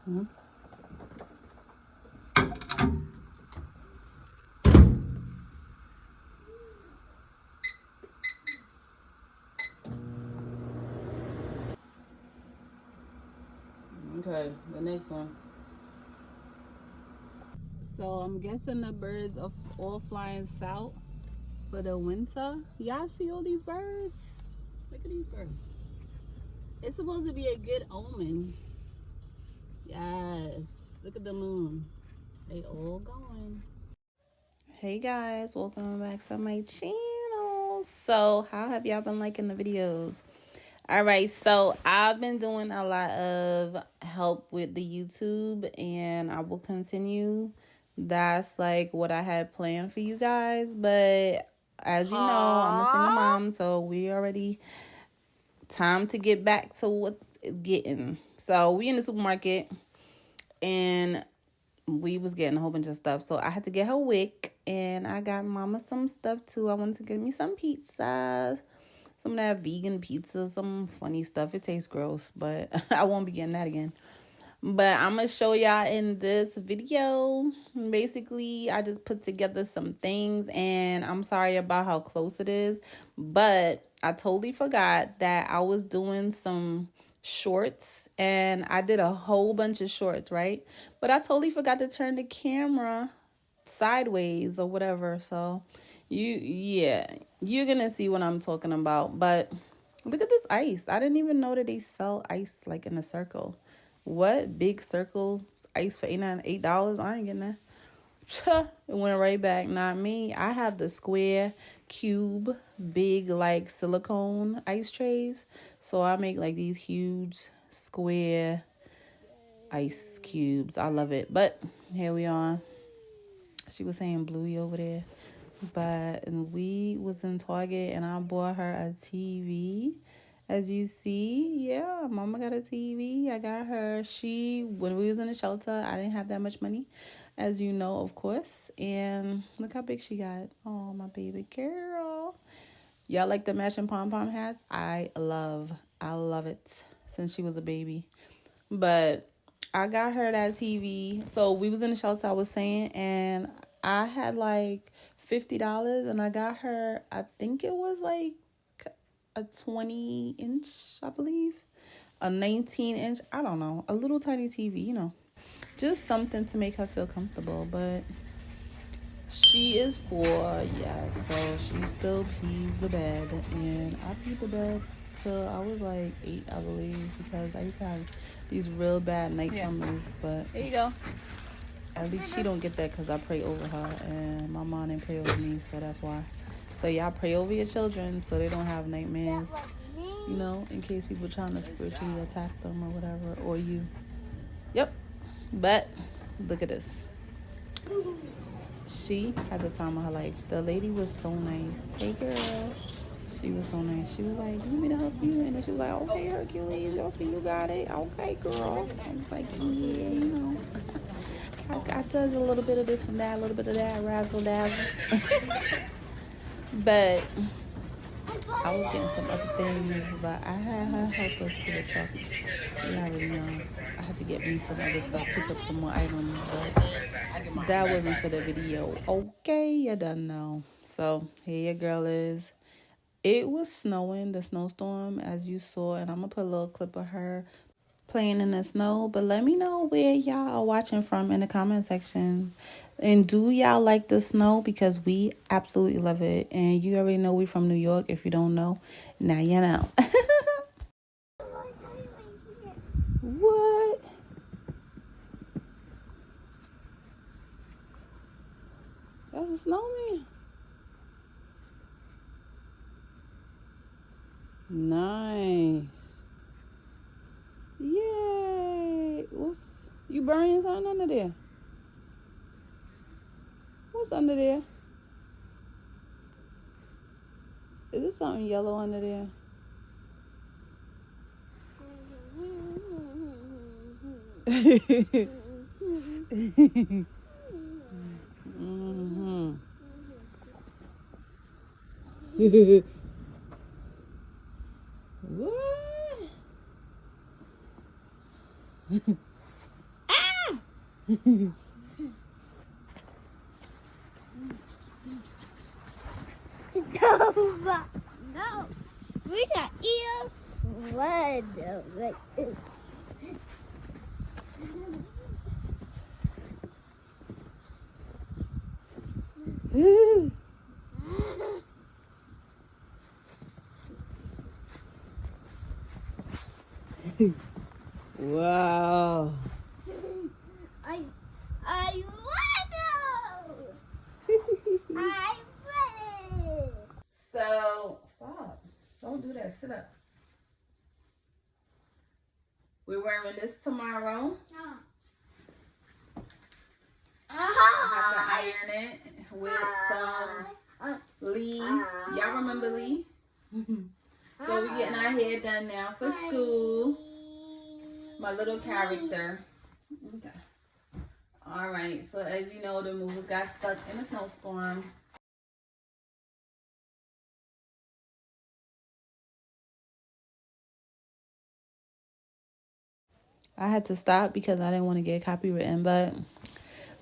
Mm-hmm. Okay, the next one. So I'm guessing the birds are all flying south for the winter. Y'all see all these birds? Look at these birds. It's supposed to be a good omen. Yes. Look at the moon. They all going. Hey guys, welcome back to my channel. So how have y'all been liking the videos? All right, so I've been doing a lot of help with the YouTube, and I will continue. That's like what I had planned for you guys, but as you know, I'm a single mom, so we already time to get back to what's getting. So we in the supermarket, and we was getting a whole bunch of stuff, so I had to get her wick, and I got mama some stuff too. I wanted to get me some pizza. Some of that vegan pizza, some funny stuff. It tastes gross, but I won't be getting that again. But I'm going to show y'all in this video. Basically, I just put together some things, and I'm sorry about how close it is. But I totally forgot that I was doing some shorts, and I did a whole bunch of shorts, right? But I totally forgot to turn the camera sideways or whatever, so you're gonna see what I'm talking about. But look at this ice. I didn't even know that they sell ice like in a circle. What? Big circle ice for $8? I ain't getting that. It went right back. Not me. I have the square cube big like silicone ice trays, so I make like these huge square ice cubes. I love it. But here we are. She was saying Bluey over there. But we was in Target, and I bought her a TV. As you see, yeah, mama got a TV. I got her. When we was in the shelter, I didn't have that much money, as you know, of course. And look how big she got. Oh, my baby girl. Y'all like the matching pom-pom hats? I love it since she was a baby. But I got her that TV. So we was in the shelter, I was saying, and I had like $50, and I got her, I think it was like a 20-inch, I believe, a 19-inch, I don't know, a little tiny TV, just something to make her feel comfortable. But she is 4, yeah, so she still pees the bed, and I peed the bed till I was like 8, I believe, because I used to have these real bad night tremors. But there you go. At least she don't get that because I pray over her, and my mom didn't pray over me, so that's why. So y'all pray over your children so they don't have nightmares, in case people trying to spiritually attack them or whatever, or you. Yep. But look at this. She had the time of her life. The lady was so nice. Hey, girl. She was so nice. She was like, you want me to help you? And then she was like, okay, Hercules, y'all see you got it. Okay, girl. I was like, yeah, I does a little bit of this and that, a little bit of that, razzle dazzle. But I was getting some other things, but I had her help us to the truck. You already know. I had to get me some other stuff, pick up some more items, but that wasn't for the video. Okay, you done know. So here your girl is. It was snowing, the snowstorm, as you saw, and I'm gonna put a little clip of her playing in the snow. But let me know where y'all are watching from in the comment section, and do y'all like the snow? Because we absolutely love it, and you already know we from New York. If you don't know, now you know. What? That's a snowman. Nice. Yay. You burning something under there? What's under there? Is there something yellow under there? Mm-hmm. What? No, we got ear red like this. Wow. I want to. I want it. So, stop. Don't do that. Sit up. We're wearing this tomorrow. I have to iron it with some Lee. Y'all remember Lee? So we're getting our hair done now for school. My little character. Okay. All right. So as you know, the movers got stuck in a snowstorm. I had to stop because I didn't want to get copywritten, but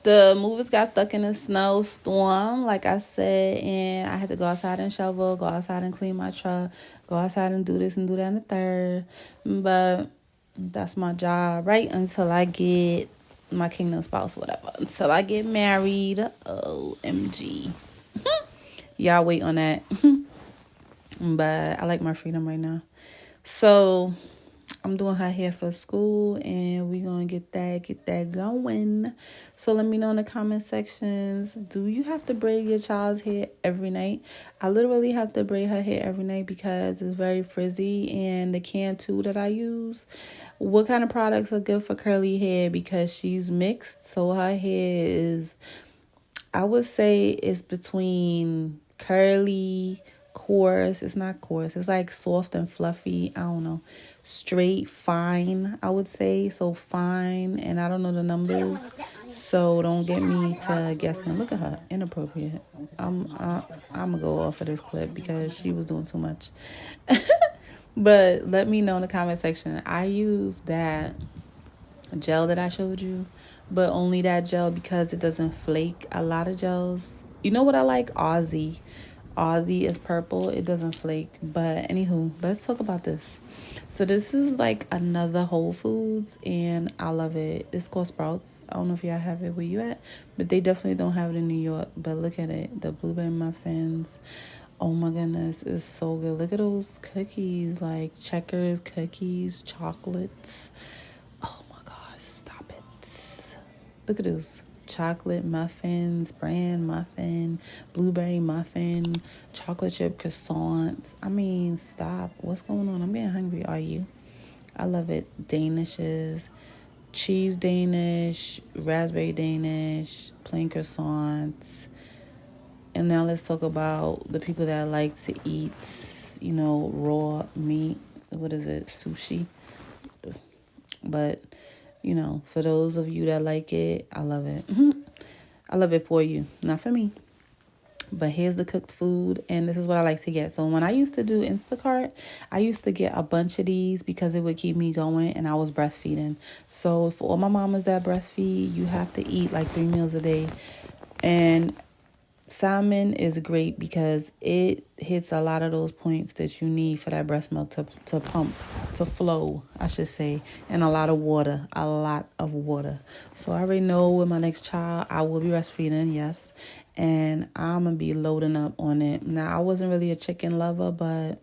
the movers got stuck in a snowstorm, like I said, and I had to go outside and shovel, go outside and clean my truck, go outside and do this and do that and the third. But that's my job, right? Until I get my kingdom spouse, whatever. Until I get married. OMG. Y'all wait on that. But I like my freedom right now. So I'm doing her hair for school, and we're going to get that going. So let me know in the comment sections, do you have to braid your child's hair every night? I literally have to braid her hair every night because it's very frizzy, and the can too that I use. What kind of products are good for curly hair? Because she's mixed, so her hair is, I would say it's between curly, coarse. It's not coarse. It's like soft and fluffy. I don't know. Straight, fine, I would say. So fine, and I don't know the numbers. So don't get me to guessing. Look at her. Inappropriate. I'm gonna go off of this clip because she was doing too much. But let me know in the comment section. I use that gel that I showed you, but only that gel because it doesn't flake. A lot of gels, you know what I like? Aussie is purple. It doesn't flake. But anywho, let's talk about this. So this is like another Whole Foods, and I love it. It's called Sprouts. I don't know if y'all have it where you at, but they definitely don't have it in New York. But look at it, the blueberry muffins. Oh my goodness, it's so good. Look at those cookies, like Checkers cookies, chocolates. Oh my gosh, stop it. Look at those. Chocolate muffins, bran muffin, blueberry muffin, chocolate chip croissants. I mean, stop. What's going on? I'm getting hungry. Are you? I love it. Danishes, cheese Danish, raspberry Danish, plain croissants. And now let's talk about the people that like to eat, raw meat. What is it? Sushi. But for those of you that like it, I love it. I love it for you, not for me. But here's the cooked food, and this is what I like to get. So when I used to do Instacart, I used to get a bunch of these because it would keep me going, and I was breastfeeding. So for all my mamas that breastfeed, you have to eat like 3 meals a day. And salmon is great because it hits a lot of those points that you need for that breast milk to pump, to flow, I should say, and a lot of water. So I already know with my next child, I will be breastfeeding, yes, and I'm going to be loading up on it. Now, I wasn't really a chicken lover, but,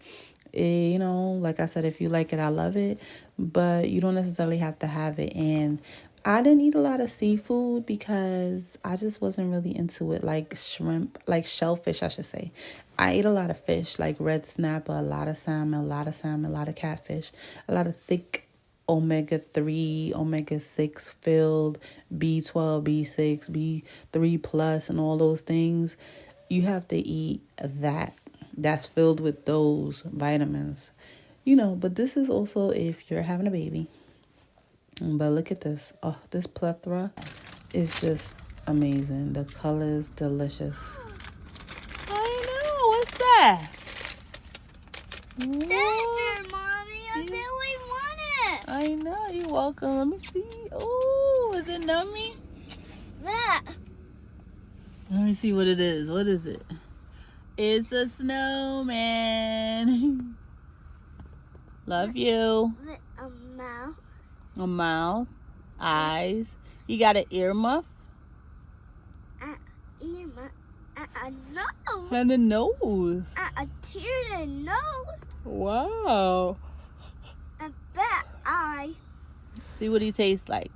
like I said, if you like it, I love it, but you don't necessarily have to have it. And I didn't eat a lot of seafood because I just wasn't really into it, like shrimp, like shellfish, I should say. I ate a lot of fish, like red snapper, a lot of salmon, a lot of catfish, a lot of thick omega-3, omega-6 filled B12, B6, B3 plus, and all those things. You have to eat that. That's filled with those vitamins. But this is also if you're having a baby. But look at this. Oh, this plethora is just amazing. The color's delicious. I know. What's that? Danger, Mommy. I really want it. I know. You're welcome. Let me see. Oh, is it nummy? That. Let me see what it is. What is it? It's a snowman. Love you. With a mouth. A mouth. Eyes. You got an earmuff. Ear, a nose. And a nose. A tear and nose. Wow. A bad eye. See what he tastes like.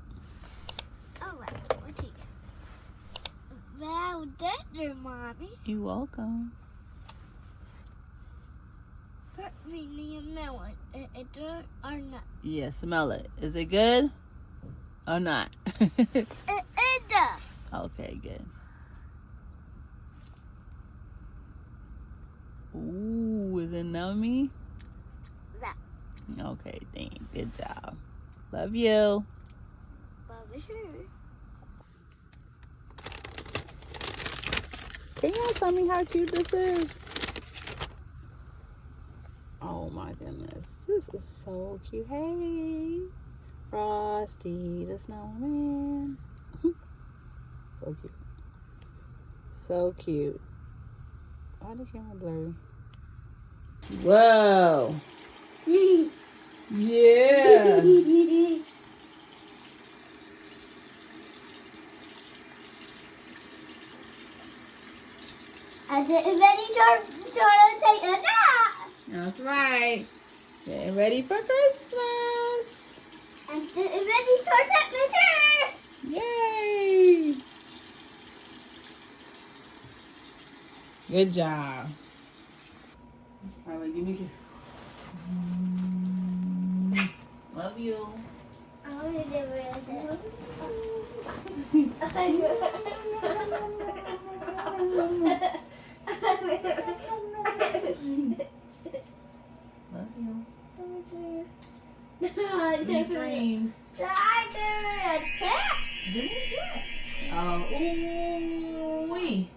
Oh, wow. What's he? Wow, that's your mommy. You're welcome. Put me a melon. Is it good or not? Yeah, smell it. Is it good or not? It is. Okay, good. Ooh, is it nummy? That. Okay, thanks. Good job. Love you. Bubba sure. Can y'all tell me how cute this is? Oh my goodness. This is so cute. Hey, Frosty the Snowman. So cute. So cute. Why the camera blurry? Whoa. Yeah. And it's ready to take a nap. That's right. Getting ready for Christmas. And it's ready to take the dinner. Yay. Good job. All right, give me this. Love you. I want to do Love you. Sweet Cream. Strider, a cat. Oh, ooh wee.